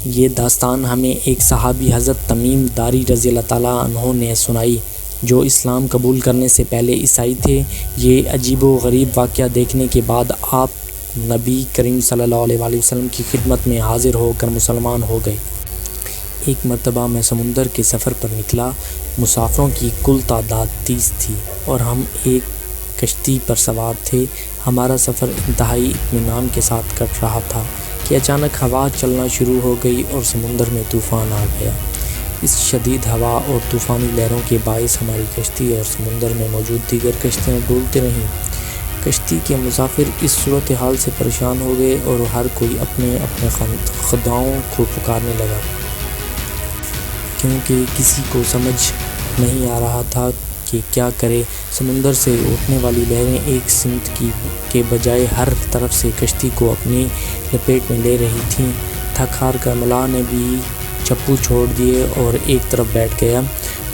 یہ داستان ہمیں ایک صحابی حضرت تمیم داری رضی اللہ تعالیٰ عنہ نے سنائی جو اسلام قبول کرنے سے پہلے عیسائی تھے۔ یہ عجیب و غریب واقعہ دیکھنے کے بعد آپ نبی کریم صلی اللہ علیہ وآلہ وسلم کی خدمت میں حاضر ہو کر مسلمان ہو گئے۔ ایک مرتبہ میں سمندر کے سفر پر نکلا۔ مسافروں کی کل تعداد 30 تھی اور ہم ایک کشتی پر سوار تھے۔ ہمارا سفر انتہائی اطمینان کے ساتھ کٹ رہا تھا کہ اچانک ہوا چلنا شروع ہو گئی اور سمندر میں طوفان آ گیا۔ اس شدید ہوا اور طوفانی لہروں کے باعث ہماری کشتی اور سمندر میں موجود دیگر کشتیاں ڈوبتی رہیں۔ کشتی کے مسافر اس صورتحال سے پریشان ہو گئے اور ہر کوئی اپنے اپنے خداؤں کو پکارنے لگا، کیونکہ کسی کو سمجھ نہیں آ رہا تھا کہ کیا کرے۔ سمندر سے اٹھنے والی لہریں ایک سمت کے بجائے ہر طرف سے کشتی کو اپنی لپیٹ میں لے رہی تھیں۔ تھک ہار کر ملاح نے بھی چپو چھوڑ دیے اور ایک طرف بیٹھ گیا۔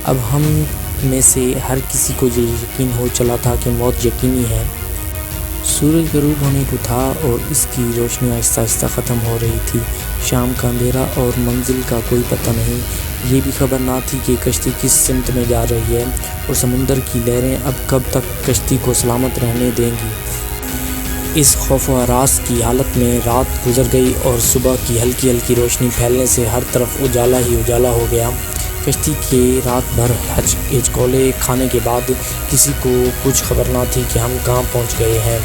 اب ہم میں سے ہر کسی کو یہ یقین ہو چلا تھا کہ موت یقینی ہے۔ سورج غروب ہونے کو تھا اور اس کی روشنی آہستہ آہستہ ختم ہو رہی تھی۔ شام کا اندھیرا اور منزل کا کوئی پتہ نہیں۔ یہ بھی خبر نہ تھی کہ کشتی کس سمت میں جا رہی ہے اور سمندر کی لہریں اب کب تک کشتی کو سلامت رہنے دیں گی۔ اس خوف و ہراس کی حالت میں رات گزر گئی اور صبح کی ہلکی ہلکی روشنی پھیلنے سے ہر طرف اجالا ہی اجالا ہو گیا۔ کشتی کے رات بھر ہچکولے کھانے کے بعد کسی کو کچھ خبر نہ تھی کہ ہم کہاں پہنچ گئے ہیں۔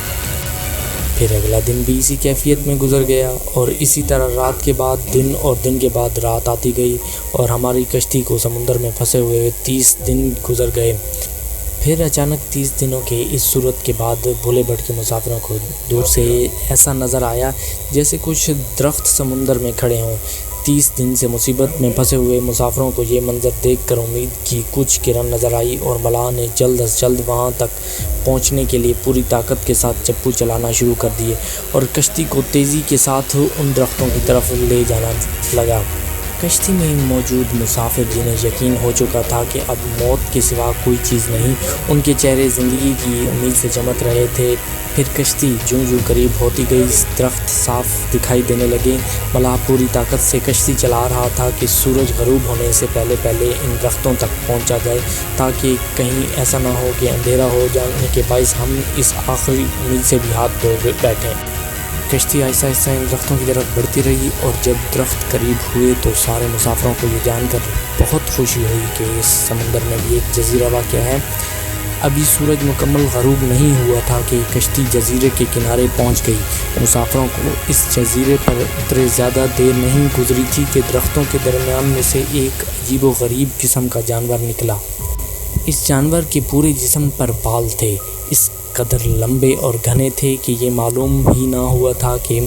پھر اگلا دن بھی اسی کیفیت میں گزر گیا اور اسی طرح رات کے بعد دن اور دن کے بعد رات آتی گئی اور ہماری کشتی کو سمندر میں پھنسے ہوئے 30 دن گزر گئے۔ پھر اچانک 30 دنوں کے اس صورت کے بعد بھولے بھٹکے مسافروں کو دور سے ایسا نظر آیا جیسے کچھ درخت سمندر میں کھڑے ہوں۔ 30 دن سے مصیبت میں پھنسے ہوئے مسافروں کو یہ منظر دیکھ کر امید کی کچھ کرن نظر آئی اور ملاح نے جلد از جلد وہاں تک پہنچنے کے لیے پوری طاقت کے ساتھ چپو چلانا شروع کر دیے اور کشتی کو تیزی کے ساتھ ان درختوں کی طرف لے جانا لگا۔ کشتی میں موجود مسافر جنہیں یقین ہو چکا تھا کہ اب موت کے سوا کوئی چیز نہیں، ان کے چہرے زندگی کی امید سے چمک رہے تھے۔ پھر کشتی جوں جوں قریب ہوتی گئی درخت صاف دکھائی دینے لگے۔ ملاح پوری طاقت سے کشتی چلا رہا تھا کہ سورج غروب ہونے سے پہلے پہلے ان درختوں تک پہنچا جائے تاکہ کہیں ایسا نہ ہو کہ اندھیرا ہو جانے کے باعث ہم اس آخری امید سے بھی ہاتھ دھو بیٹھیں۔ کشتی آہستہ آہستہ ان درختوں کی طرف بڑھتی رہی اور جب درخت قریب ہوئے تو سارے مسافروں کو یہ جان کر بہت خوشی ہوئی کہ اس سمندر میں بھی ایک جزیرہ واقع ہے۔ ابھی سورج مکمل غروب نہیں ہوا تھا کہ کشتی جزیرے کے کنارے پہنچ گئی۔ مسافروں کو اس جزیرے پر اترے زیادہ دیر نہیں گزری تھی کہ درختوں کے درمیان میں سے ایک عجیب و غریب قسم کا جانور نکلا۔ اس جانور کے پورے جسم پر بال تھے، اس قدر لمبے اور گھنے تھے کہ یہ معلوم ہی نہ ہوا تھا کہ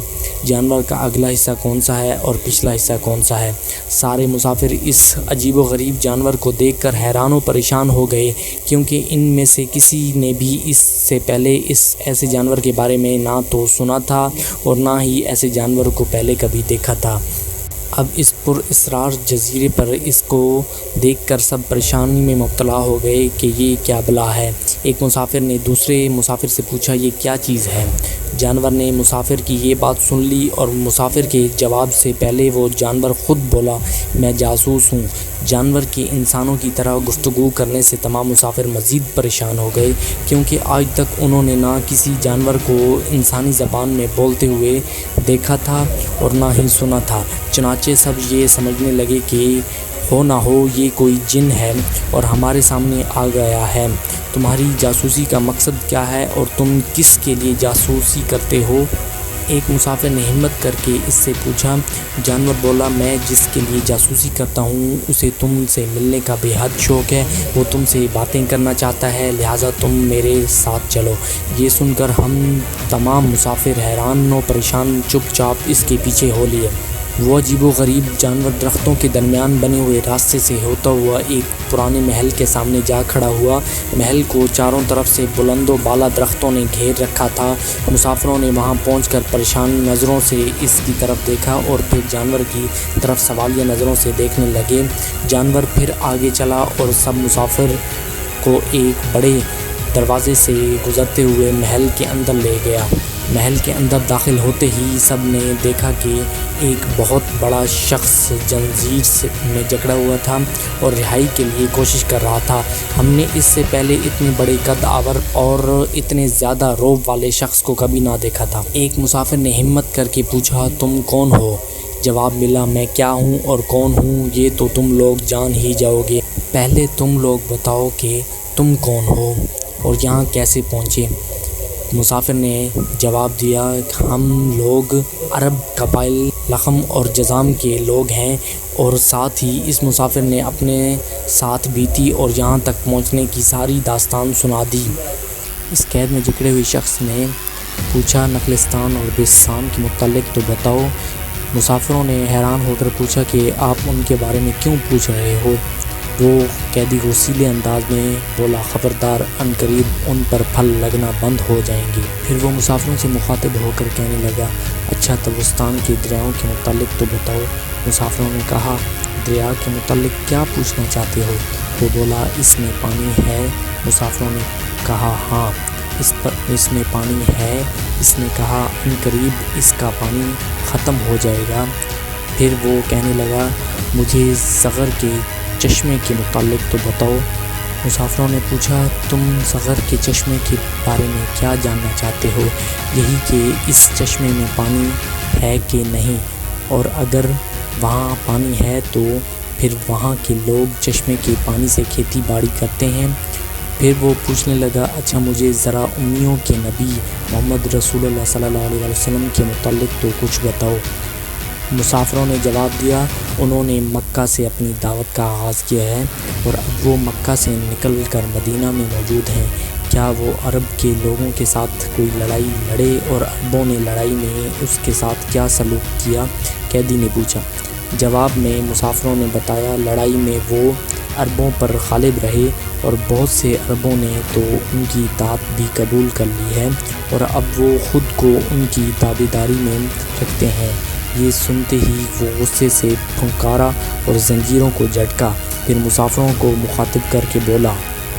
جانور کا اگلا حصہ کون سا ہے اور پچھلا حصہ کون سا ہے۔ سارے مسافر اس عجیب و غریب جانور کو دیکھ کر حیران و پریشان ہو گئے، کیونکہ ان میں سے کسی نے بھی اس سے پہلے اس ایسے جانور کے بارے میں نہ تو سنا تھا اور نہ ہی ایسے جانور کو پہلے کبھی دیکھا تھا۔ اب اس پر اسرار جزیرے پر اس کو دیکھ کر سب پریشانی میں مبتلا ہو گئے کہ یہ کیا بلا ہے۔ ایک مسافر نے دوسرے مسافر سے پوچھا، یہ کیا چیز ہے؟ جانور نے مسافر کی یہ بات سن لی اور مسافر کے جواب سے پہلے وہ جانور خود بولا، میں جاسوس ہوں۔ جانور کے انسانوں کی طرح گفتگو کرنے سے تمام مسافر مزید پریشان ہو گئے، کیونکہ آج تک انہوں نے نہ کسی جانور کو انسانی زبان میں بولتے ہوئے دیکھا تھا اور نہ ہی سنا تھا۔ چنانچہ سب یہ سمجھنے لگے کہ ہو نہ ہو یہ کوئی جن ہے اور ہمارے سامنے آ گیا ہے۔ تمہاری جاسوسی کا مقصد کیا ہے اور تم کس کے لیے جاسوسی کرتے ہو؟ ایک مسافر نے ہمت کر کے اس سے پوچھا۔ جانور بولا، میں جس کے لیے جاسوسی کرتا ہوں اسے تم سے ملنے کا بے حد شوق ہے، وہ تم سے باتیں کرنا چاہتا ہے، لہٰذا تم میرے ساتھ چلو۔ یہ سن کر ہم تمام مسافر حیران و پریشان چپ چاپ اس کے پیچھے ہو لیے۔ وہ عجیب و غریب جانور درختوں کے درمیان بنے ہوئے راستے سے ہوتا ہوا ایک پرانے محل کے سامنے جا کھڑا ہوا۔ محل کو چاروں طرف سے بلند و بالا درختوں نے گھیر رکھا تھا۔ مسافروں نے وہاں پہنچ کر پریشان نظروں سے اس کی طرف دیکھا اور پھر جانور کی طرف سوالیہ نظروں سے دیکھنے لگے۔ جانور پھر آگے چلا اور سب مسافر کو ایک بڑے دروازے سے گزرتے ہوئے محل کے اندر لے گیا۔ محل کے اندر داخل ہوتے ہی سب نے دیکھا کہ ایک بہت بڑا شخص زنجیر میں جکڑا ہوا تھا اور رہائی کے لیے کوشش کر رہا تھا۔ ہم نے اس سے پہلے اتنے بڑے قد آور اور اتنے زیادہ رعب والے شخص کو کبھی نہ دیکھا تھا۔ ایک مسافر نے ہمت کر کے پوچھا، تم کون ہو؟ جواب ملا، میں کیا ہوں اور کون ہوں یہ تو تم لوگ جان ہی جاؤ گے، پہلے تم لوگ بتاؤ کہ تم کون ہو اور یہاں کیسے پہنچے۔ مسافر نے جواب دیا، ہم لوگ عرب قبائل لخم اور جذام کے لوگ ہیں، اور ساتھ ہی اس مسافر نے اپنے ساتھ بیتی اور یہاں تک پہنچنے کی ساری داستان سنا دی۔ اس قید میں جکڑے ہوئے شخص نے پوچھا، نخلستان اور بسام کے متعلق تو بتاؤ۔ مسافروں نے حیران ہو کر پوچھا کہ آپ ان کے بارے میں کیوں پوچھ رہے ہو؟ وہ قیدی غصیلے انداز میں بولا، خبردار، عنقریب ان پر پھل لگنا بند ہو جائیں گے۔ پھر وہ مسافروں سے مخاطب ہو کر کہنے لگا، اچھا تبرستان کے دریاؤں کے متعلق تو بتاؤ۔ مسافروں نے کہا، دریا کے متعلق کیا پوچھنا چاہتے ہو؟ وہ بولا، اس میں پانی ہے۔ مسافروں نے کہا، ہاں اس میں پانی ہے۔ اس نے کہا، عنقریب اس کا پانی ختم ہو جائے گا۔ پھر وہ کہنے لگا، مجھے صغر کے چشمے کے متعلق تو بتاؤ۔ مسافروں نے پوچھا، تم صغر کے چشمے کے بارے میں کیا جاننا چاہتے ہو؟ یہی کہ اس چشمے میں پانی ہے کہ نہیں، اور اگر وہاں پانی ہے تو پھر وہاں کے لوگ چشمے کے پانی سے کھیتی باڑی کرتے ہیں۔ پھر وہ پوچھنے لگا، اچھا مجھے ذرا امیوں کے نبی محمد رسول اللہ صلی اللہ علیہ وسلم کے متعلق تو کچھ بتاؤ۔ مسافروں نے جواب دیا، انہوں نے مکہ سے اپنی دعوت کا آغاز کیا ہے اور اب وہ مکہ سے نکل کر مدینہ میں موجود ہیں۔ کیا وہ عرب کے لوگوں کے ساتھ کوئی لڑائی لڑے اور عربوں نے لڑائی میں اس کے ساتھ کیا سلوک کیا؟ قیدی نے پوچھا۔ جواب میں مسافروں نے بتایا، لڑائی میں وہ عربوں پر غالب رہے اور بہت سے عربوں نے تو ان کی اطاعت بھی قبول کر لی ہے اور اب وہ خود کو ان کی تابعداری میں رکھتے ہیں۔ یہ سنتے ہی وہ غصے سے پھنکارا اور زنجیروں کو جھٹکا۔ پھر مسافروں کو مخاطب کر کے بولا،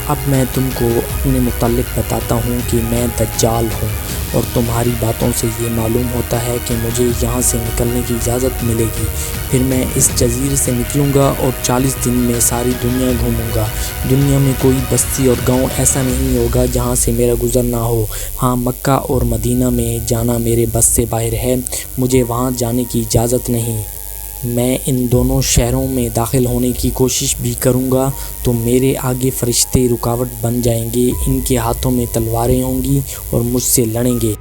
اب میں تم کو اپنے متعلق بتاتا ہوں کہ میں دجال ہوں، اور تمہاری باتوں سے یہ معلوم ہوتا ہے کہ مجھے یہاں سے نکلنے کی اجازت ملے گی۔ پھر میں اس جزیرے سے نکلوں گا اور 40 دن میں ساری دنیا گھوموں گا۔ دنیا میں کوئی بستی اور گاؤں ایسا نہیں ہوگا جہاں سے میرا گزر نہ ہو۔ ہاں، مکہ اور مدینہ میں جانا میرے بس سے باہر ہے، مجھے وہاں جانے کی اجازت نہیں۔ میں ان دونوں شہروں میں داخل ہونے کی کوشش بھی کروں گا تو میرے آگے فرشتے رکاوٹ بن جائیں گے، ان کے ہاتھوں میں تلواریں ہوں گی اور مجھ سے لڑیں گے۔